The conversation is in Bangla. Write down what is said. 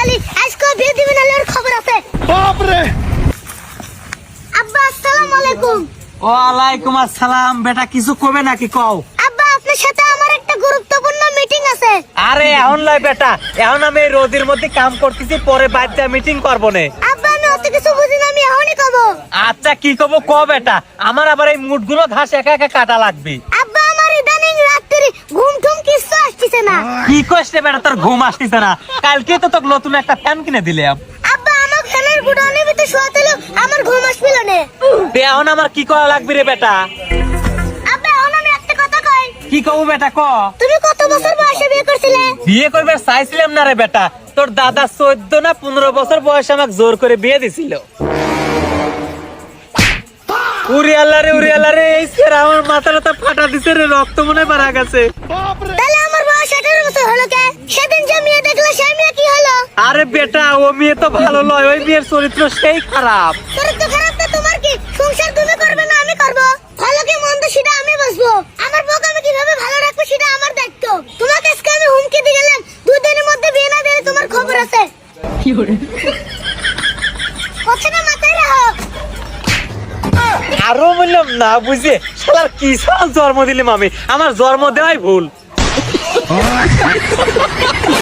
তালি আজকে বিয়ে দিবেন না ওর খবর আছে। বাপ রে। আব্বা আসসালামু আলাইকুম। ওয়ালাইকুম আসসালাম। বেটা কিছু কবে নাকি কও? আব্বা আপনার সাথে আমার একটা গুরুত্বপূর্ণ মিটিং আছে। আরে এখন লাই বেটা, এখন আমি এই রোদের মধ্যে কাম করতেছি, পরে বাড়িতে মিটিং করবো নে। আব্বা আমি অত কিছু বুঝি না, আমি এখনই কব। আচ্ছা কি কব ক বেটা, আমার আবার এই মুটগুলো ঘাস একা একা কাটা লাগবে। আব্বা আমার ইদানিং রাত্রি ঘুম টুম কিছু আসতেছে না। কি কইছে বেটা, তোর ঘুম আসতেছে না? কালকে তো তোকে নতুন একটা ফ্যান কিনে দিলাম। আব্বা আমার ফ্যানের গুডাউনের ভিতর শুয়াতে আমার ঘুম আসছিল না। এখন আমার কি করা লাগবে রে বেটা? আব্বা এখন আমি একটা কথা কই। কি কব বেটা ক? তুমি কত বছর বয়সে বিয়ে করছিলে? বিয়ে করবে চাইছিলাম না রে বেটা, তোর দাদা 14 না 15 বছর বয়সে আমাকে জোর করে বিয়ে দিছিল। উরি আল্লাহ রে, এই সেরা আমার মাথাটা ফাটা দিছে রে, রক্ত মনে বাড়া গেছে। তাহলে আমার বয়স 18 বছর হলো কে? সেদিন যে মেয়ে দেখলে সেই মেয়ে কি হলো? আরে বেটা ও মেয়ে তো ভালো নয়, ওই মেয়ের চরিত্র সেই খারাপ। চরিত্র খারাপ তো তোমার কি? সংসার তুমি করবে না আমি করব? ভালো কি মন্দ সেটা আমি বুঝবো। আমার বউকে আমি কিভাবে ভালো রাখবো সেটা আমার দায়িত্ব। তোমাকে আজকে আমি হুমকি দিয়ে গেলাম, 2 দিনের মধ্যে বিয়ে না দিলে তোমার খবর আছে। কথাটা মাথায় রাখো। আরো বললাম না বুঝে, শালার কি সাল জন্ম দিলাম আমি, আমার জন্ম দেওয়াই ভুল।